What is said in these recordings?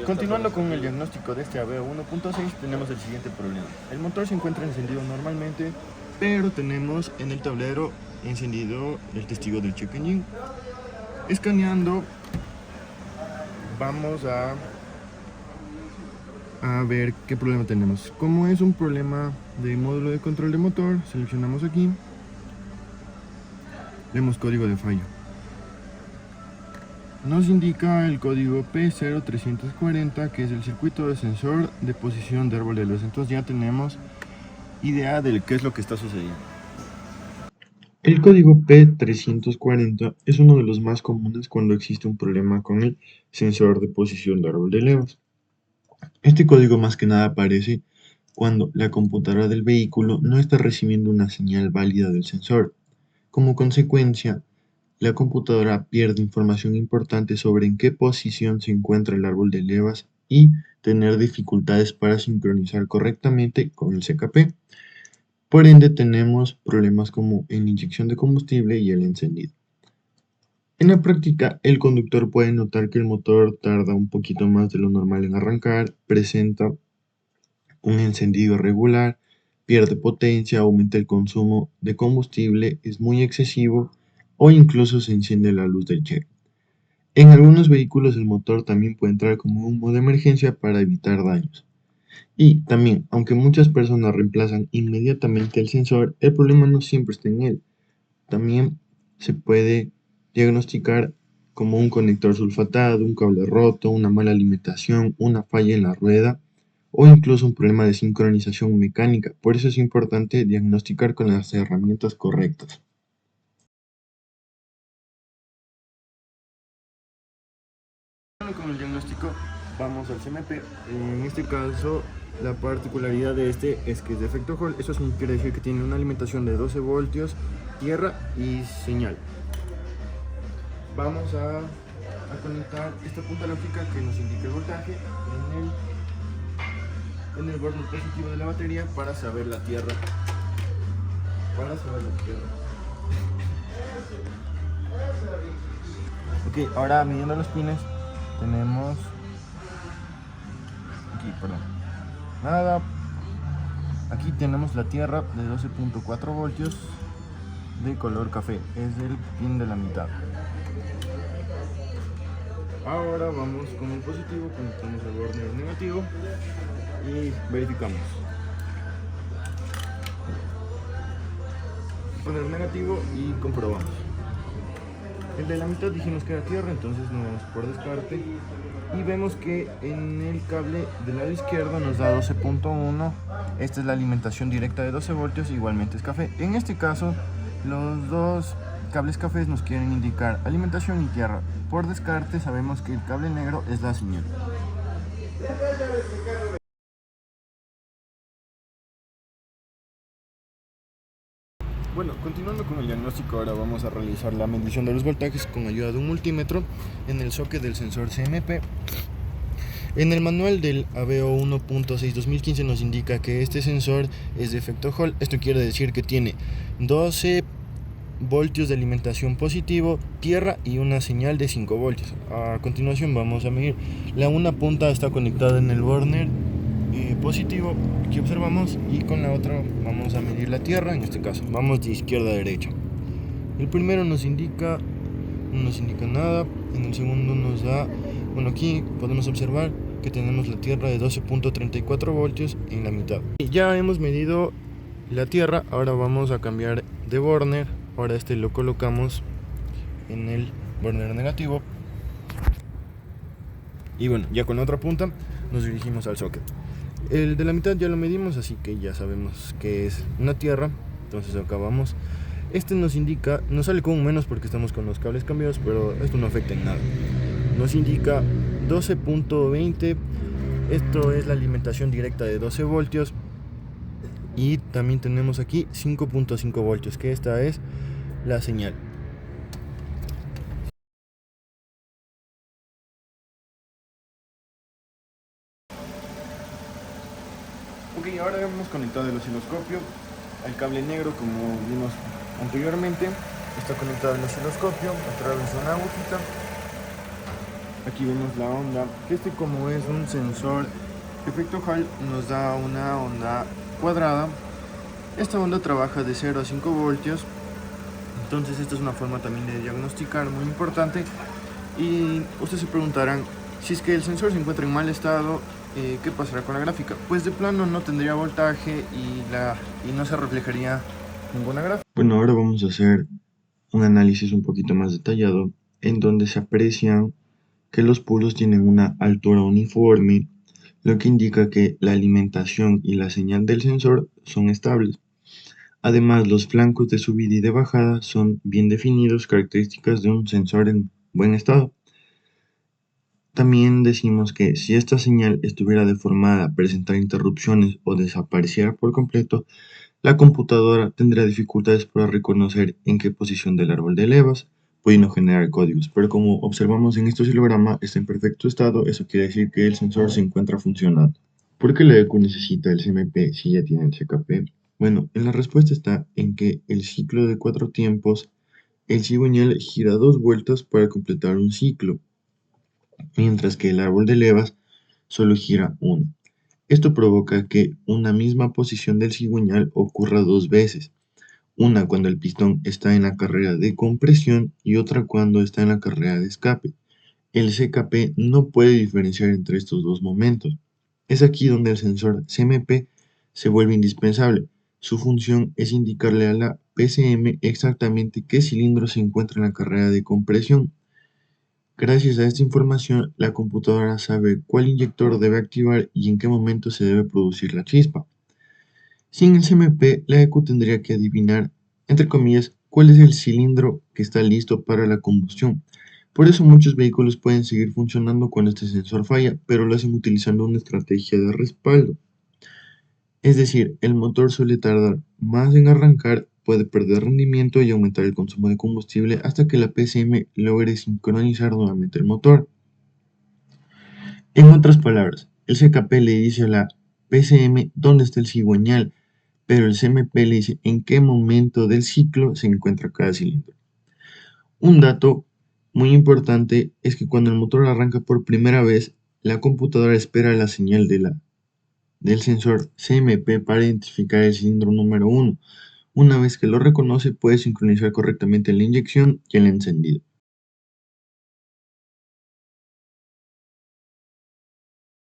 Continuando con el diagnóstico de este AVEO 1.6, tenemos el siguiente problema. El motor se encuentra encendido normalmente, pero tenemos en el tablero encendido el testigo del check engine. Escaneando, vamos a ver qué problema tenemos. Como es un problema de módulo de control de motor, seleccionamos aquí, vemos código de fallo. Nos indica el código P0340, que es el circuito de sensor de posición de árbol de luz. Entonces ya tenemos idea de qué es lo que está sucediendo. El código P340 es uno de los más comunes cuando existe un problema con el sensor de posición de árbol de levas. Este código más que nada aparece cuando la computadora del vehículo no está recibiendo una señal válida del sensor. Como consecuencia, la computadora pierde información importante sobre en qué posición se encuentra el árbol de levas y tener dificultades para sincronizar correctamente con el CKP. Por ende, tenemos problemas como en la inyección de combustible y el encendido. En la práctica, el conductor puede notar que el motor tarda un poquito más de lo normal en arrancar, presenta un encendido irregular, pierde potencia, aumenta el consumo de combustible, es muy excesivo o incluso se enciende la luz del check. En algunos vehículos el motor también puede entrar como un modo de emergencia para evitar daños. Y también, aunque muchas personas reemplazan inmediatamente el sensor, el problema no siempre está en él. También se puede diagnosticar como un conector sulfatado, un cable roto, una mala alimentación, una falla en la rueda o incluso un problema de sincronización mecánica. Por eso es importante diagnosticar con las herramientas correctas. Con el diagnóstico vamos al CMP. En este caso, la particularidad de este es que es de efecto Hall. Eso quiere decir que tiene una alimentación de 12 voltios, tierra y señal. Vamos a conectar esta punta lógica que nos indica el voltaje en el borde positivo de la batería para saber la tierra. Ok, ahora midiendo los pines tenemos aquí, nada. Aquí tenemos la tierra de 12.4 voltios de color café, es el pin de la mitad. Ahora vamos con el positivo, conectamos el borde negativo y verificamos. Poner negativo y comprobamos. El de la mitad dijimos que era tierra, entonces nos vamos por descarte y vemos que en el cable del lado izquierdo nos da 12.1. Esta es la alimentación directa de 12 voltios, igualmente es café. En este caso, los dos cables cafés nos quieren indicar alimentación y tierra. Por descarte sabemos que el cable negro es la señal. Bueno, continuando con el diagnóstico, ahora vamos a realizar la medición de los voltajes con ayuda de un multímetro en el socket del sensor CMP. En el manual del AVEO 1.6 2015 nos indica que este sensor es de efecto Hall. Esto quiere decir que tiene 12 voltios de alimentación positivo, tierra y una señal de 5 voltios. A continuación vamos a medir. Una punta está conectada en el burner positivo que observamos y con la otra vamos a medir la tierra. En este caso vamos de izquierda a derecha. El primero no nos indica nada. En el segundo nos da, aquí podemos observar que tenemos la tierra de 12.34 voltios en la mitad. Ya hemos medido la tierra, ahora vamos a cambiar de burner. Ahora este lo colocamos en el burner negativo y ya con la otra punta nos dirigimos al socket. El de la mitad ya lo medimos, así que ya sabemos que es una tierra. Entonces acá vamos. Este nos indica, nos sale con un menos porque estamos con los cables cambiados, pero esto no afecta en nada. Nos indica 12.20. Esto es la alimentación directa de 12 voltios. Y también tenemos aquí 5.5 voltios, que esta es la señal. Ok, ahora hemos conectado el osciloscopio al cable negro, como vimos anteriormente. Está conectado al osciloscopio a través de una agujita. Aquí vemos la onda. Este, como es un sensor efecto Hall, nos da una onda cuadrada. Esta onda trabaja de 0 a 5 voltios. Entonces esta es una forma también de diagnosticar muy importante. Y ustedes se preguntarán, si es que el sensor se encuentra en mal estado, ¿qué pasará con la gráfica? Pues de plano no tendría voltaje y no se reflejaría ninguna gráfica. Bueno, ahora vamos a hacer un análisis un poquito más detallado en donde se aprecian que los polos tienen una altura uniforme, lo que indica que la alimentación y la señal del sensor son estables. Además, los flancos de subida y de bajada son bien definidos, características de un sensor en buen estado. También decimos que si esta señal estuviera deformada, presentara interrupciones o desapareciera por completo, la computadora tendrá dificultades para reconocer en qué posición del árbol de levas, pudiendo generar códigos. Pero como observamos en este oscilograma, está en perfecto estado, eso quiere decir que el sensor se encuentra funcionando. ¿Por qué la ECU necesita el CMP si ya tiene el CKP? Bueno, en la respuesta está en que el ciclo de 4 tiempos, el cigüeñal gira 2 vueltas para completar un ciclo, mientras que el árbol de levas solo gira una. Esto provoca que una misma posición del cigüeñal ocurra 2 veces, una cuando el pistón está en la carrera de compresión y otra cuando está en la carrera de escape. El CKP no puede diferenciar entre estos dos momentos. Es aquí donde el sensor CMP se vuelve indispensable. Su función es indicarle a la PCM exactamente qué cilindro se encuentra en la carrera de compresión. Gracias a esta información, la computadora sabe cuál inyector debe activar y en qué momento se debe producir la chispa. Sin el CMP, la ECU tendría que adivinar, entre comillas, cuál es el cilindro que está listo para la combustión. Por eso muchos vehículos pueden seguir funcionando cuando este sensor falla, pero lo hacen utilizando una estrategia de respaldo. Es decir, el motor suele tardar más en arrancar, puede perder rendimiento y aumentar el consumo de combustible hasta que la PCM logre sincronizar nuevamente el motor. En otras palabras, el CKP le dice a la PCM dónde está el cigüeñal, pero el CMP le dice en qué momento del ciclo se encuentra cada cilindro. Un dato muy importante es que cuando el motor arranca por primera vez, la computadora espera la señal del sensor CMP para identificar el cilindro número 1. Una vez que lo reconoce, puede sincronizar correctamente la inyección y el encendido.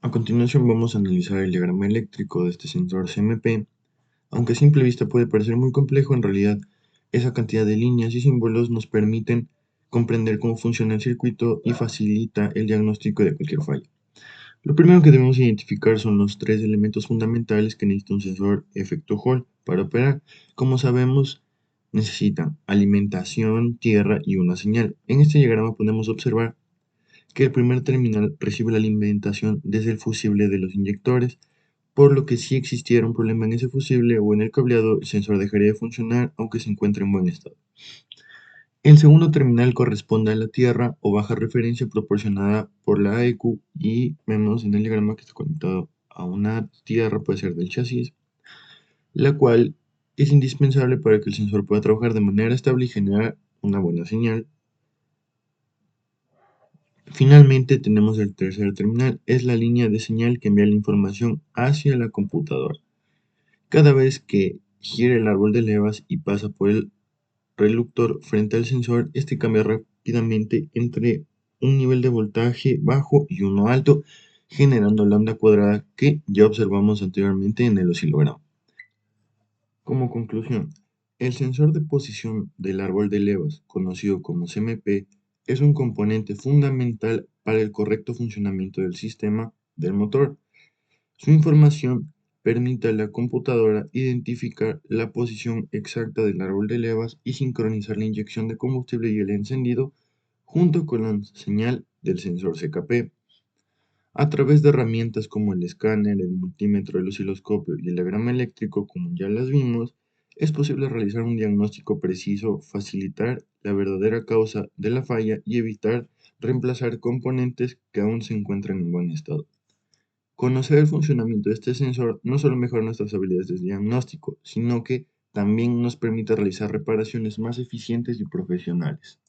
A continuación vamos a analizar el diagrama eléctrico de este sensor CMP. Aunque a simple vista puede parecer muy complejo, en realidad esa cantidad de líneas y símbolos nos permiten comprender cómo funciona el circuito y facilita el diagnóstico de cualquier falla. Lo primero que debemos identificar son los tres elementos fundamentales que necesita un sensor efecto Hall para operar. Como sabemos, necesitan alimentación, tierra y una señal. En este diagrama podemos observar que el primer terminal recibe la alimentación desde el fusible de los inyectores, por lo que si existiera un problema en ese fusible o en el cableado, el sensor dejaría de funcionar aunque se encuentre en buen estado. El segundo terminal corresponde a la tierra o baja referencia proporcionada por la AEQ y vemos en el diagrama que está conectado a una tierra, puede ser del chasis, la cual es indispensable para que el sensor pueda trabajar de manera estable y generar una buena señal. Finalmente tenemos el tercer terminal, es la línea de señal que envía la información hacia la computadora. Cada vez que gira el árbol de levas y pasa por el reductor frente al sensor, este cambia rápidamente entre un nivel de voltaje bajo y uno alto, generando la onda cuadrada que ya observamos anteriormente en el oscilograma. Como conclusión, el sensor de posición del árbol de levas, conocido como CMP, es un componente fundamental para el correcto funcionamiento del sistema del motor. Su información permite a la computadora identificar la posición exacta del árbol de levas y sincronizar la inyección de combustible y el encendido junto con la señal del sensor CKP. A través de herramientas como el escáner, el multímetro, el osciloscopio y el diagrama eléctrico, como ya las vimos, es posible realizar un diagnóstico preciso, facilitar la verdadera causa de la falla y evitar reemplazar componentes que aún se encuentran en buen estado. Conocer el funcionamiento de este sensor no solo mejora nuestras habilidades de diagnóstico, sino que también nos permite realizar reparaciones más eficientes y profesionales.